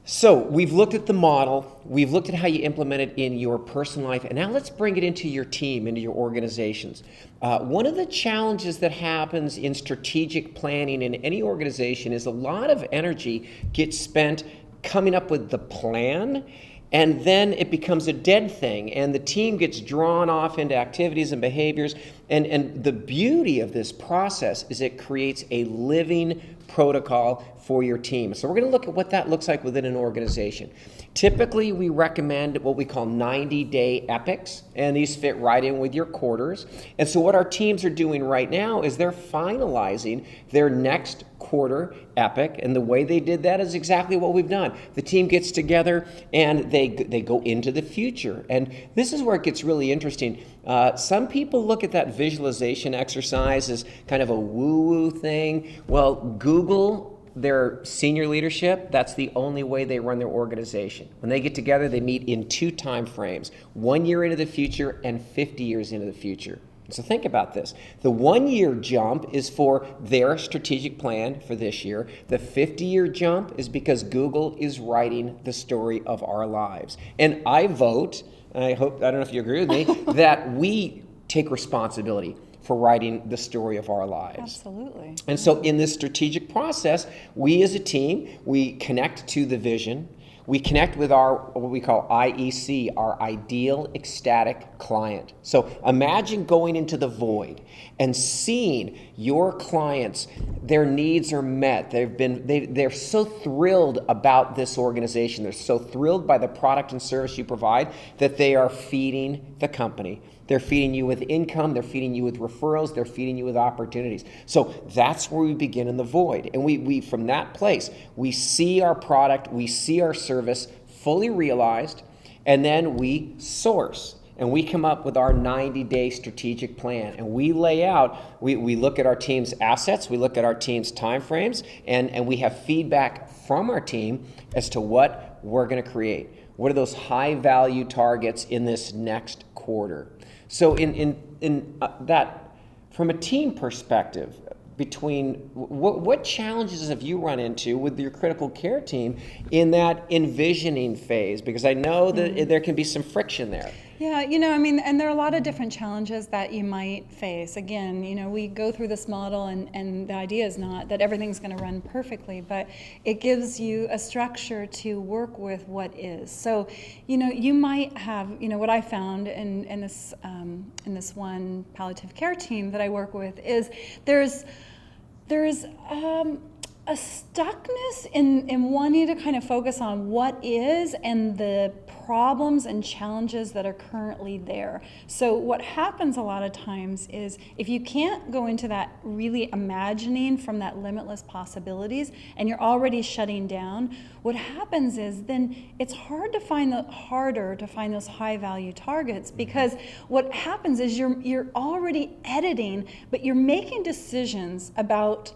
So we've looked at the model, we've looked at how you implement it in your personal life, and now let's bring it into your team, into your organizations. One of the challenges that happens in strategic planning in any organization is a lot of energy gets spent coming up with the plan, and then it becomes a dead thing, and the team gets drawn off into activities and behaviors. And the beauty of this process is it creates a living protocol for your team. So we're going to look at what that looks like within an organization. Typically, we recommend what we call 90-day epics, and these fit right in with your quarters. And so what our teams are doing right now is they're finalizing their next quarter epic, and the way they did that is exactly what we've done. The team gets together and they go into the future. And this is where it gets really interesting. Some people look at that visualization exercise as kind of a woo-woo thing. Well, Google their senior leadership, that's the only way they run their organization. When they get together, they meet in 2 time frames, 1 year into the future and 50 years into the future. So think about this. The 1-year jump is for their strategic plan for this year. The 50-year jump is because Google is writing the story of our lives. And I vote, and I don't know if you agree with me, that we take responsibility for writing the story of our lives. Absolutely. And so in this strategic process, we as a team, we connect to the vision. We connect with our, what we call IEC, our ideal ecstatic client. So imagine going into the void and seeing your clients, their needs are met. They're so thrilled about this organization. They're so thrilled by the product and service you provide that they are feeding the company. They're feeding you with income, they're feeding you with referrals, they're feeding you with opportunities. So that's where we begin in the void. And we from that place, we see our product, we see our service fully realized, and then we source. And we come up with our 90-day strategic plan. And we lay out, we look at our team's assets, we look at our team's timeframes, and we have feedback from our team as to what we're going to create. What are those high-value targets in this next quarter? So in that, from a team perspective, between what challenges have you run into with your critical care team in that envisioning phase? Because I know that there can be some friction there. Yeah, and there are a lot of different challenges that you might face. Again, we go through this model and the idea is not that everything's going to run perfectly, but it gives you a structure to work with what is. So, you might have, what I found in this one palliative care team that I work with is there's a stuckness in wanting to kind of focus on what is and the problems and challenges that are currently there. So what happens a lot of times is if you can't go into that really imagining from that limitless possibilities and you're already shutting down, what happens is then it's harder to find those high value targets, because what happens is you're already editing, but you're making decisions about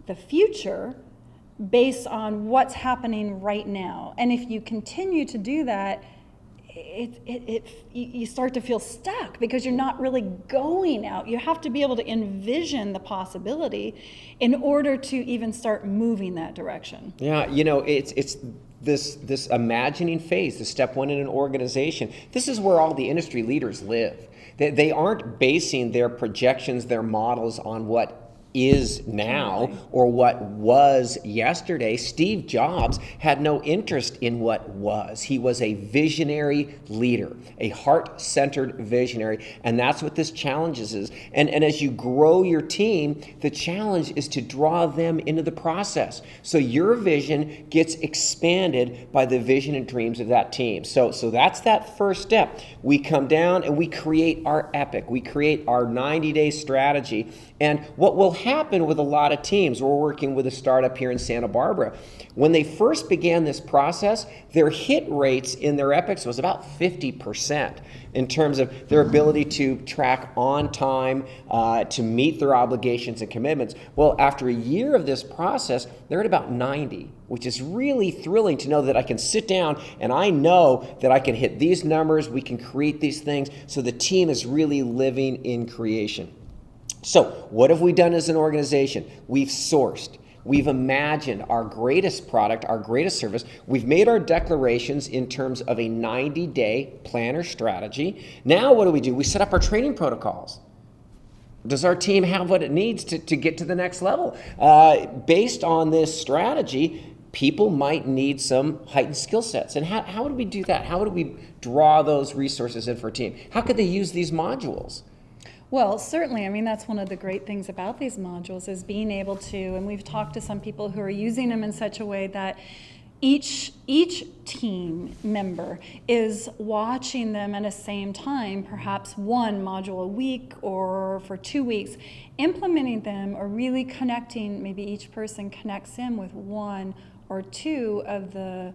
the future based on what's happening right now. And if you continue to do that, you start to feel stuck because you're not really going out. You have to be able to envision the possibility in order to even start moving that direction. Yeah, it's this imagining phase, the step one in an organization. This is where all the industry leaders live. They aren't basing their projections, their models on what is now or what was yesterday. Steve Jobs had no interest in what was. He was a visionary leader, a heart-centered visionary, and that's what this challenge is. And as you grow your team, the challenge is to draw them into the process. So your vision gets expanded by the vision and dreams of that team. So that's that first step. We come down and we create our epic. We create our 90-day strategy. And what will happen with a lot of teams, we're working with a startup here in Santa Barbara, when they first began this process, their hit rates in their epics was about 50% in terms of their ability to track on time, to meet their obligations and commitments. Well, after a year of this process, they're at about 90, which is really thrilling to know that I can sit down and I know that I can hit these numbers, we can create these things, so the team is really living in creation. So what have we done as an organization? We've sourced. We've imagined our greatest product, our greatest service. We've made our declarations in terms of a 90-day plan or strategy. Now what do? We set up our training protocols. Does our team have what it needs to get to the next level? Based on this strategy, people might need some heightened skill sets. And how do we do that? How do we draw those resources in for a team? How could they use these modules? Well, certainly. I mean, that's one of the great things about these modules is being able to, and we've talked to some people who are using them in such a way that each team member is watching them at the same time, perhaps one module a week or for 2 weeks, implementing them or really connecting, maybe each person connects in with one or two of the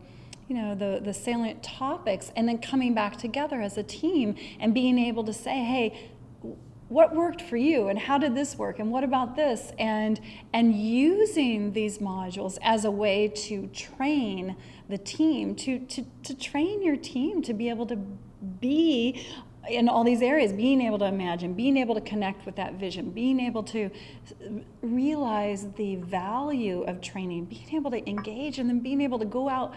the salient topics, and then coming back together as a team and being able to say, hey, what worked for you and how did this work and what about this, and using these modules as a way to train the team, to train your team to be able to be in all these areas, being able to imagine, being able to connect with that vision, being able to realize the value of training, being able to engage, and then being able to go out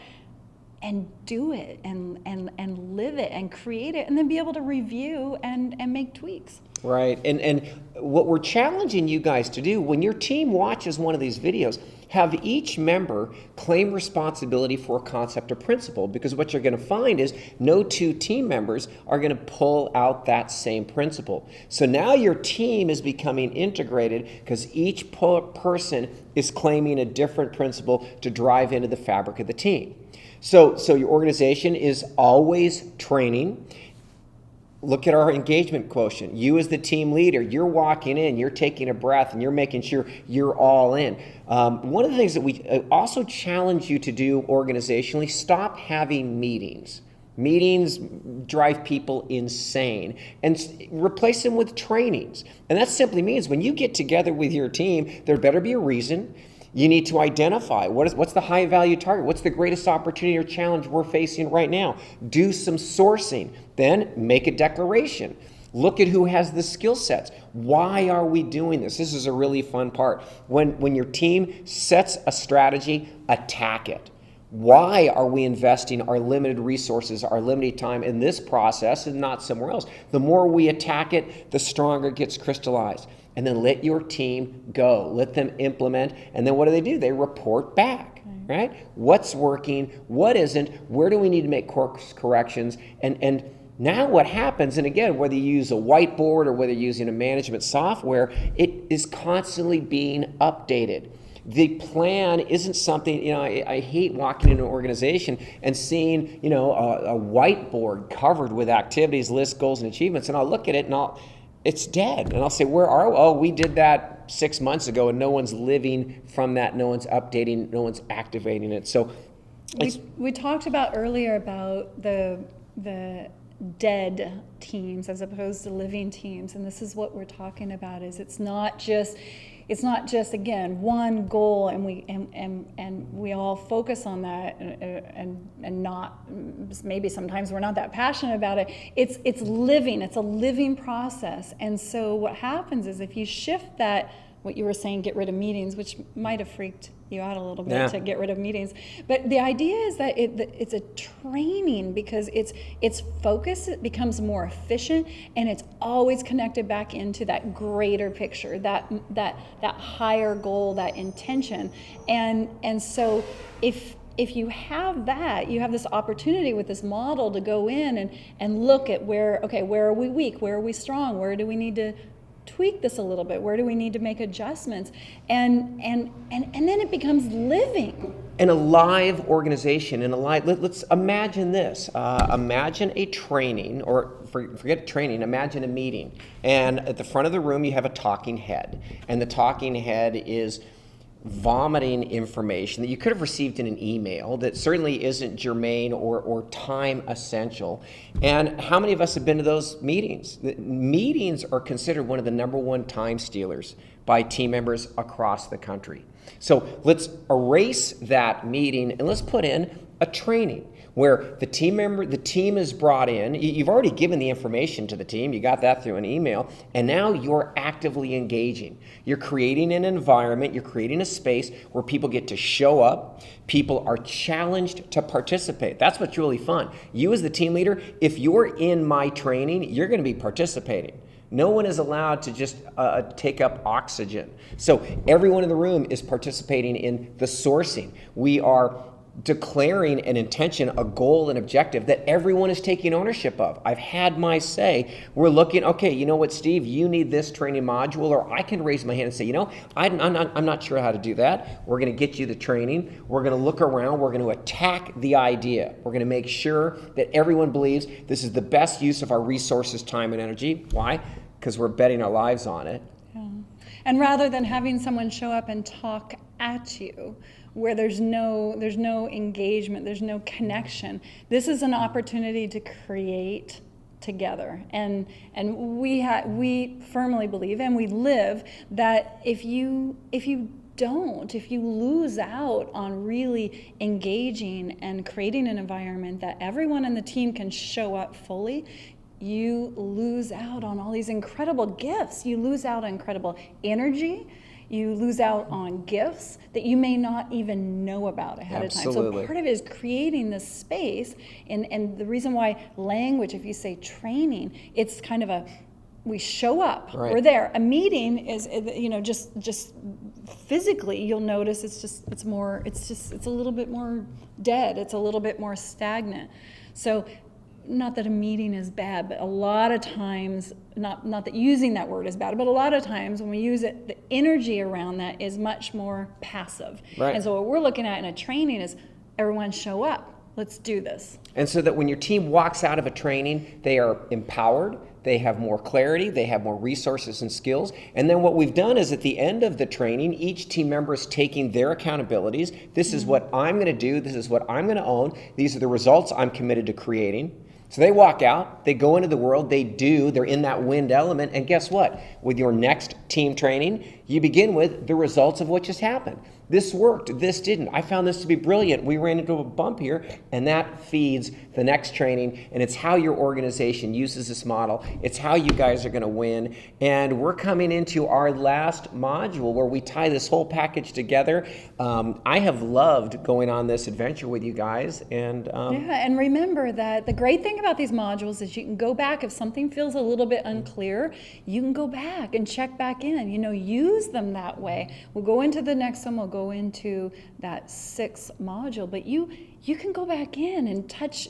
and do it and live it and create it, and then be able to review and make tweaks. Right, and what we're challenging you guys to do when your team watches one of these videos, have each member claim responsibility for a concept or principle, because what you're going to find is no two team members are going to pull out that same principle. So now your team is becoming integrated because each person is claiming a different principle to drive into the fabric of the team. So your organization is always training. Look at our engagement quotient. You as the team leader, you're walking in, you're taking a breath, and you're making sure you're all in. One of the things that we also challenge you to do organizationally, stop having meetings. Meetings drive people insane, and replace them with trainings. And that simply means when you get together with your team, there better be a reason. You need to identify what's the high value target, what's the greatest opportunity or challenge we're facing right now. Do some sourcing, then make a declaration. Look at who has the skill sets. Why are we doing this? This is a really fun part. When your team sets a strategy, attack it. Why are we investing our limited resources, our limited time in this process and not somewhere else? The more we attack it, the stronger it gets crystallized. And then let your team go. Let them implement. And then what do? They report back, right? What's working? What isn't? Where do we need to make course corrections? And now what happens, and again, whether you use a whiteboard or whether you're using a management software, it is constantly being updated. The plan isn't something, I hate walking into an organization and seeing, a whiteboard covered with activities, lists, goals, and achievements, and I'll look at it and it's dead. And I'll say, where are we? Oh, we did that 6 months ago, and no one's living from that. No one's updating. No one's activating it. So we talked about earlier about the dead teams as opposed to living teams, and this is what we're talking about. Is it's not just again one goal, and we all focus on that, and not, maybe sometimes we're not that passionate about it. It's living. It's a living process. And so what happens is if you shift that, what you were saying, get rid of meetings, which might have freaked you out a little bit, to get rid of meetings. But the idea is that it's a training, because it's focus, it becomes more efficient, and it's always connected back into that greater picture, that higher goal, that intention. And so if you have that, you have this opportunity with this model to go in and look at where are we weak, where are we strong, where do we need to tweak this a little bit, where do we need to make adjustments, and then it becomes living. And a live organization, let's imagine this. Imagine a training, or forget training, imagine a meeting. And at the front of the room you have a talking head, and the talking head is vomiting information that you could have received in an email that certainly isn't germane or time essential. And how many of us have been to those meetings? The meetings are considered one of the #1 time stealers by team members across the country. So let's erase that meeting and let's put in a training where the team is brought in. You've already given the information to the team. You got that through an email. And now you're actively engaging. You're creating an environment. You're creating a space where people get to show up. People are challenged to participate. That's what's really fun. You as the team leader, if you're in my training, you're going to be participating. No one is allowed to just take up oxygen. So everyone in the room is participating in the sourcing. We are declaring an intention, a goal, an objective that everyone is taking ownership of. I've had my say. We're looking, okay, you know what, Steve, you need this training module, or I can raise my hand and say, you know, I'm not sure how to do that. We're going to get you the training. We're going to look around. We're going to attack the idea. We're going to make sure that everyone believes this is the best use of our resources, time, and energy. Why? Because we're betting our lives on it. Yeah. And rather than having someone show up and talk at you, where there's no engagement, there's no connection, this is an opportunity to create together. And we firmly believe, and we live, that if you lose out on really engaging and creating an environment that everyone in the team can show up fully, you lose out on all these incredible gifts. You lose out on incredible energy. You lose out on gifts that you may not even know about ahead of time. So part of it is creating this space, and the reason why language, if you say training, it's kind of we show up, right. We're there. A meeting is, just physically, you'll notice it's a little bit more dead. It's a little bit more stagnant. So not that a meeting is bad, but a lot of times, not that using that word is bad, but a lot of times when we use it, the energy around that is much more passive. Right. And so what we're looking at in a training is everyone show up. Let's do this. And so that when your team walks out of a training, they are empowered, they have more clarity, they have more resources and skills. And then what we've done is at the end of the training, each team member is taking their accountabilities. This is what I'm going to do. This is what I'm going to own. These are the results I'm committed to creating. So they walk out, they go into the world, they're in that wind element, and guess what? With your next team training, you begin with the results of what just happened. This worked, this didn't. I found this to be brilliant. We ran into a bump here, and that feeds the next training, and it's how your organization uses this model. It's how you guys are going to win, and we're coming into our last module where we tie this whole package together. I have loved going on this adventure with you guys, and and remember that the great thing about these modules is you can go back if something feels a little bit unclear. You can go back and check back in. Use them that way. We'll go into the next one. We'll go into that 6th module, but you can go back in and touch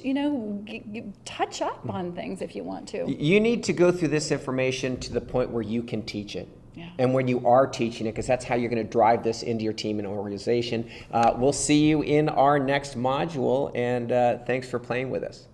up on things if you want to. You need to go through this information to the point where you can teach it. Yeah. And when you are teaching it, because that's how you're going to drive this into your team and organization. We'll see you in our next module, and thanks for playing with us.